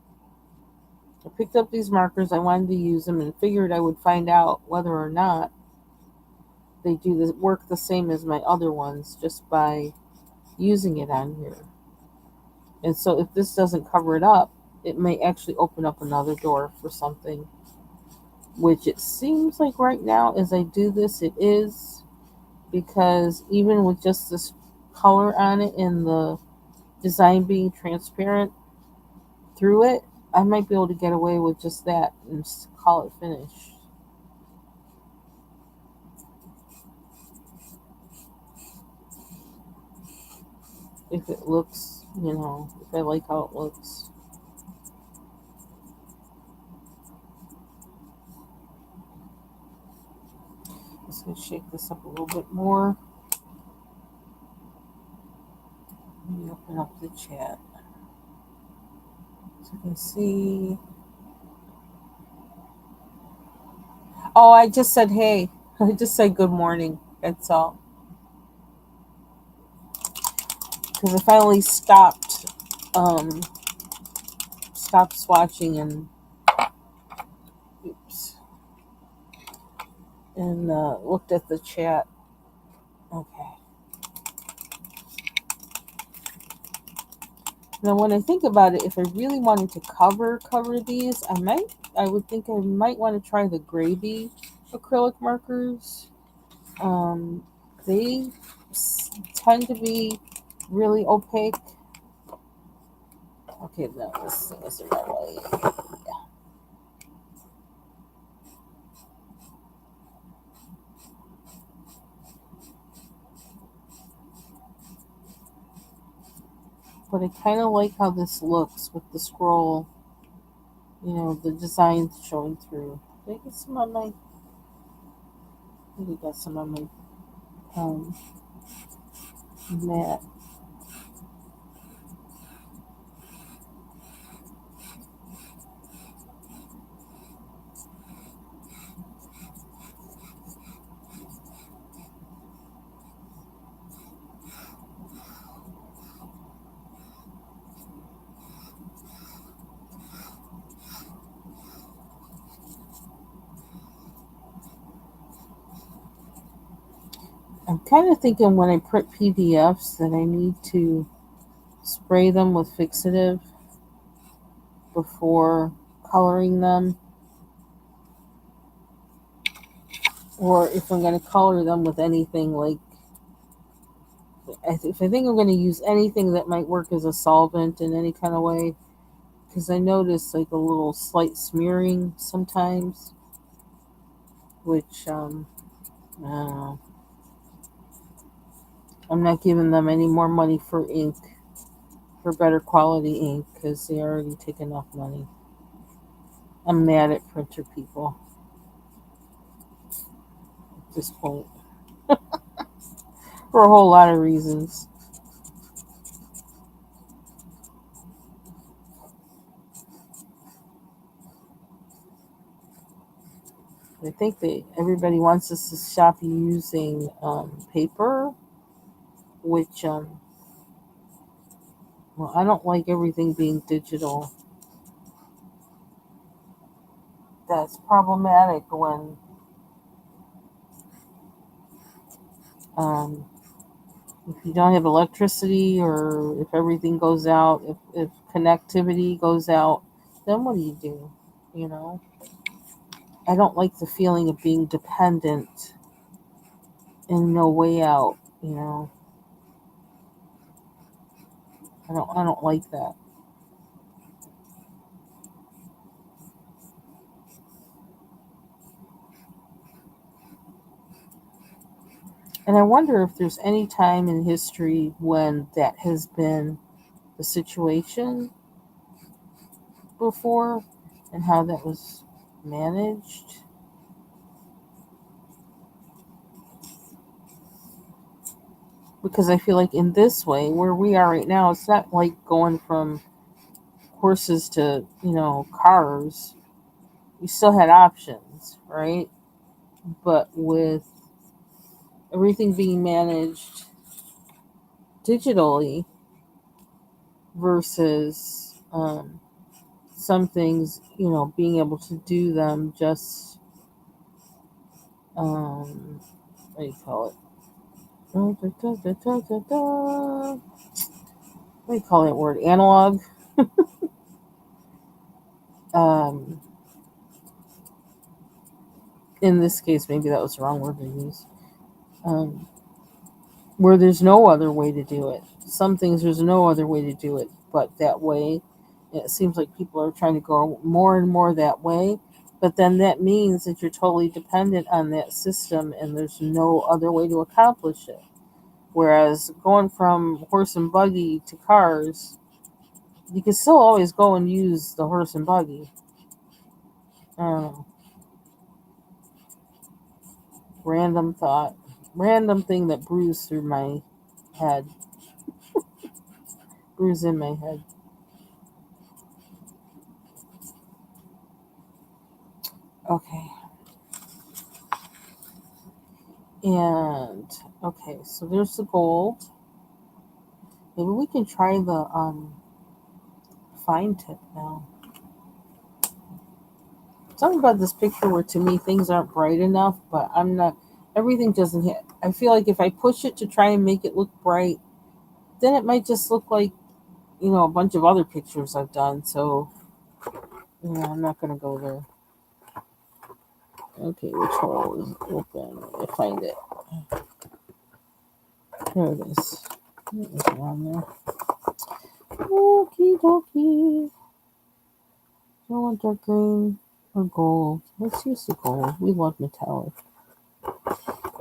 I picked up these markers, I wanted to use them, and figured I would find out whether or not they do the work the same as my other ones just by using it on here. And so if this doesn't cover it up, it may actually open up another door for something, which it seems like right now as I do this, it is, because even with just this color on it and the design being transparent through it, I might be able to get away with just that and just call it finished. If it looks, if I like how it looks. Just gonna shake this up a little bit more. Let me open up the chat so you can see. Oh, I just said hey. I just said good morning. That's all. Because I finally um, stopped swatching and oops, and looked at the chat. Okay. Now, when I think about it, if I really wanted to cover these, I would think I might want to try the gravy acrylic markers. Um, they tend to be really opaque. Okay, no, this thing is in my way. But I kind of like how this looks with the scroll, the designs showing through. Did I get some on my, I think I got some on my mat. I'm kind of thinking when I print PDFs that I need to spray them with fixative before coloring them. or if I'm going to color them with anything, like if I think I'm going to use anything that might work as a solvent in any kind of way, because I notice like a little slight smearing sometimes, which I don't know. I'm not giving them any more money for ink, for better quality ink, because they already take enough money. I'm mad at printer people at this point for a whole lot of reasons. I think that everybody wants us to stop using paper, which well, I don't like everything being digital. That's problematic when um, if you don't have electricity, or if everything goes out, if connectivity goes out, then what do you do? You know, I don't like the feeling of being dependent and no way out. You know, I don't like that. And I wonder if there's any time in history when that has been the situation before, and how that was managed. Because I feel like in this way, where we are right now, it's not like going from horses to, cars. We still had options, right? But with everything being managed digitally versus some things, being able to do them just, what do you call it? What do you call that word? Analog. Um, in this case, maybe that was the wrong word to use. Um, where there's no other way to do it. Some things there's no other way to do it but that way. It seems like people are trying to go more and more that way, but then that means that you're totally dependent on that system and there's no other way to accomplish it. Whereas going from horse and buggy to cars, you can still always go and use the horse and buggy. I don't know. Random thought. Random thing that bruised through my head. Bruised in my head. Okay. And okay, so there's the gold. Maybe we can try the fine tip now. Something about this picture where to me things aren't bright enough, but I'm not. Everything doesn't hit. I feel like if I push it to try and make it look bright, then it might just look like a bunch of other pictures I've done. So I'm not gonna go there. Okay, which hole is open? Let me find it. There it is. It was around there. Okie dokie. Do I want dark green or gold? Let's use the gold. We love metallic.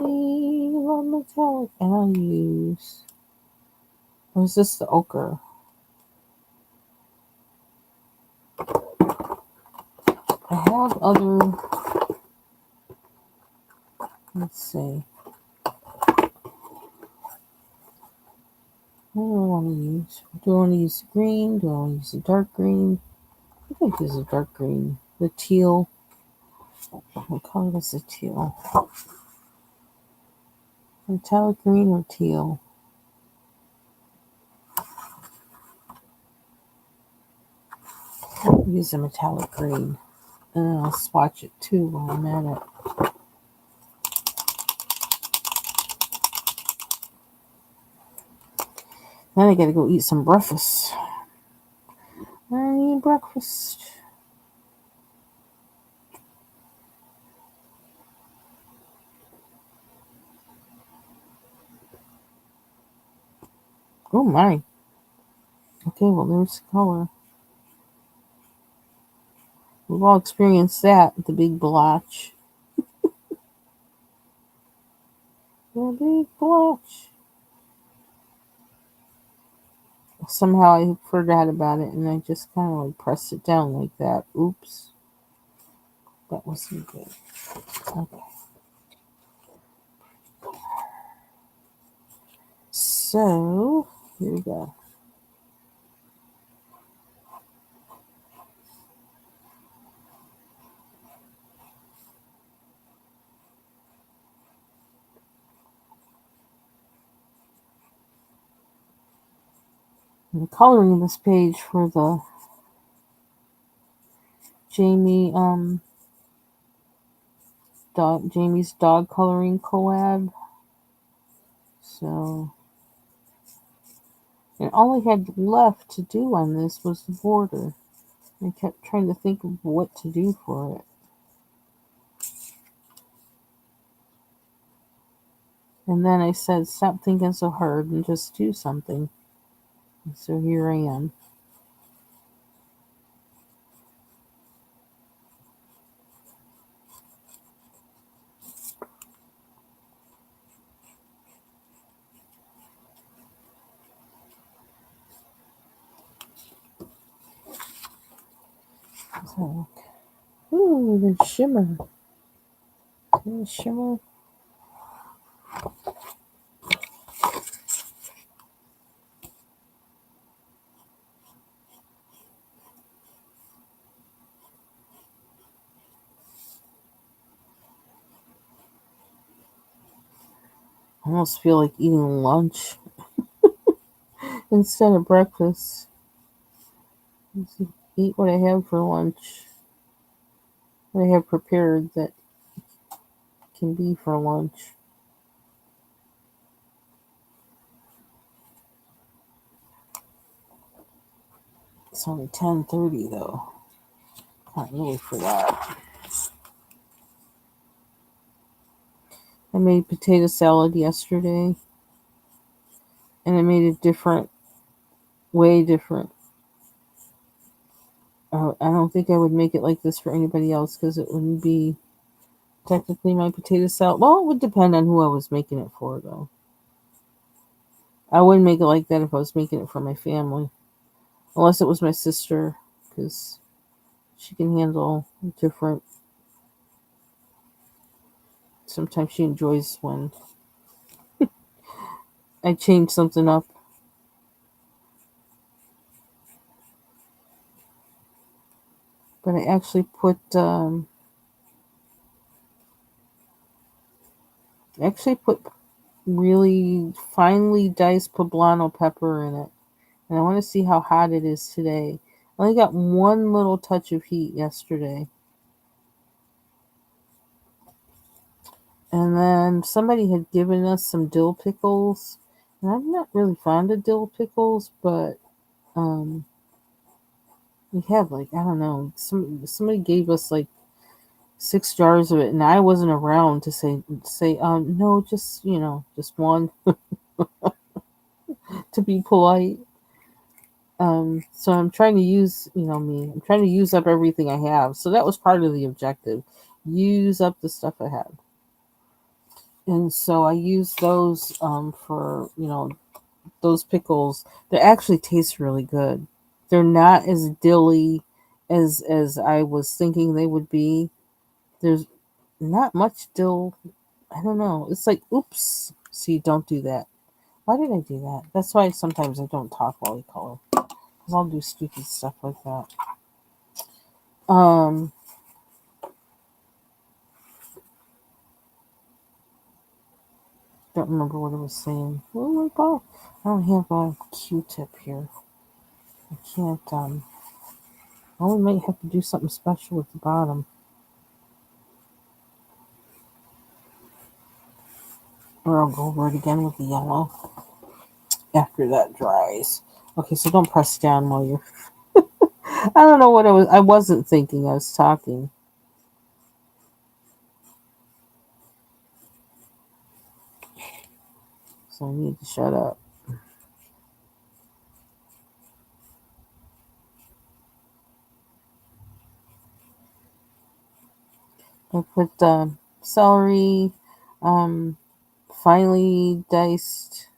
We love metallic. And I'll use. Or is this the ochre? I have other. Let's see. What do I want to use? Do I want to use the green? Do I want to use the dark green? I think I use the dark green. The teal. What color is the teal? Metallic green or teal? I'll use a metallic green. And I'll swatch it too while I'm at it. Then I gotta go eat some breakfast. I need breakfast. Oh my. Okay, well there's the color. We've all experienced that, the big blotch. The big blotch. Somehow I forgot about it and I just kind of like pressed it down like that. Oops. That wasn't good. Okay. So, here we go. I'm coloring this page for the Jamie Jamie's dog coloring collab. So, and all I had left to do on this was the border. I kept trying to think of what to do for it. And then I said, stop thinking so hard and just do something. And so here I am. So, ooh, the shimmer. The shimmer. I almost feel like eating lunch instead of breakfast. Just eat what I have for lunch. What I have prepared that can be for lunch. It's only 10:30 though. Not really for that. I made potato salad yesterday, and I made it different, way different. I don't think I would make it like this for anybody else because it wouldn't be technically my potato salad. Well, it would depend on who I was making it for, though. I wouldn't make it like that if I was making it for my family, unless it was my sister, because she can handle different. Sometimes she enjoys when I change something up. But I actually put really finely diced poblano pepper in it, and I want to see how hot it is today. I only got one little touch of heat yesterday. And then somebody had given us some dill pickles. And I'm not really fond of dill pickles, but we had like I don't know. Somebody gave us like 6 jars of it, and I wasn't around to say no, just just one to be polite. So I'm trying to use me. I'm trying to use up everything I have. So that was part of the objective. Use up the stuff I had. And so I use those for those pickles. They actually taste really good. They're not as dilly as I was thinking they would be. There's not much dill. I don't know. It's like oops. See, don't do that. Why did I do that? That's why sometimes I don't talk while we color. Because I'll do stupid stuff like that. Um don't remember what I was saying. Oh my god. I don't have a Q-tip here. I can't oh, we might have to do something special at the bottom. Or I'll go over it again with the yellow after that dries. Okay, so don't press down while you're. I don't know what I was. I wasn't thinking. I was talking. So I need to shut up. I put celery, finely diced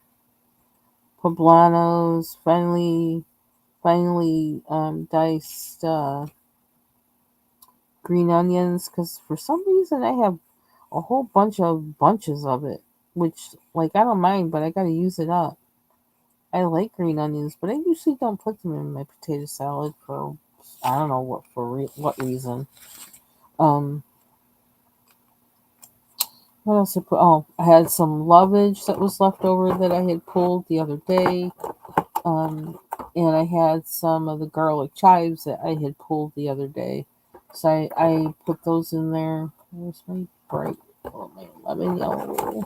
poblanos, finely diced green onions, because for some reason I have a whole bunches of it, which like I don't mind, but I gotta use it up. I like green onions, but I usually don't put them in my potato salad for I don't know what reason. Um, what else I put? Oh, I had some lovage that was left over that I had pulled the other day. Um, and I had some of the garlic chives that I had pulled the other day. So I put those in there. Where's my bright? Oh, my lemon yellow.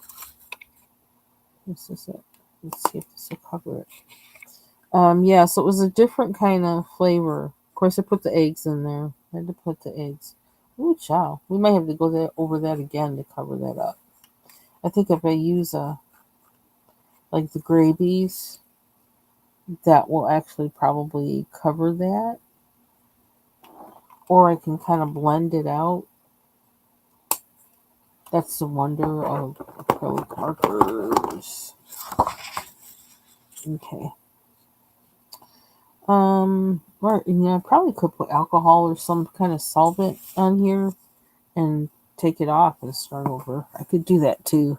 This is it. Let's see if this will cover it. Yeah, so it was a different kind of flavor. Of course, I put the eggs in there. I had to put the eggs. Ooh, chow. We might have to go over that again to cover that up. I think if I use like the gravies, that will actually probably cover that. Or I can kind of blend it out. That's the wonder of acrylic markers. Okay. Right, I probably could put alcohol or some kind of solvent on here and take it off and start over. I could do that too.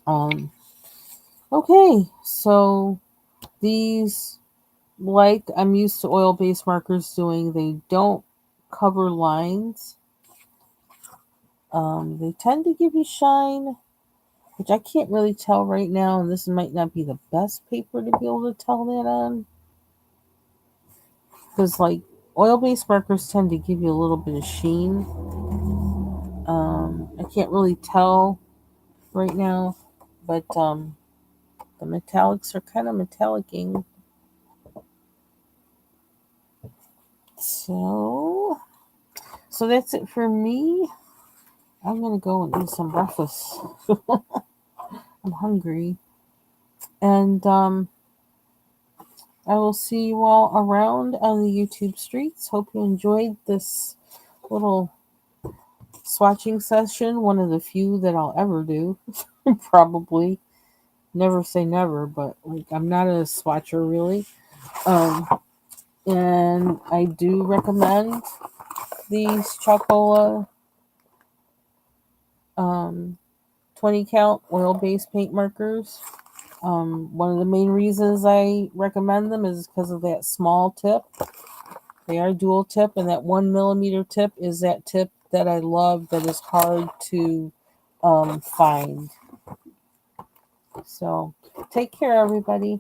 Um, okay, so these, like I'm used to oil-based markers doing, they don't cover lines. They tend to give you shine, which I can't really tell right now, and this might not be the best paper to be able to tell that on. Because, like, oil-based markers tend to give you a little bit of sheen. I can't really tell right now, but the metallics are kind of metallicing. So that's it for me. I'm gonna go and eat some breakfast. I'm hungry, and I will see you all around on the YouTube streets. Hope you enjoyed this little swatching session. One of the few that I'll ever do, probably. Never say never, but like I'm not a swatcher really. Um, and I do recommend these Chalkola 20 count oil based paint markers. One of the main reasons I recommend them is because of that small tip. They are dual tip, and that 1 millimeter tip is that tip that I love that is hard to find. So take care, everybody.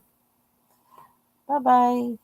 Bye bye.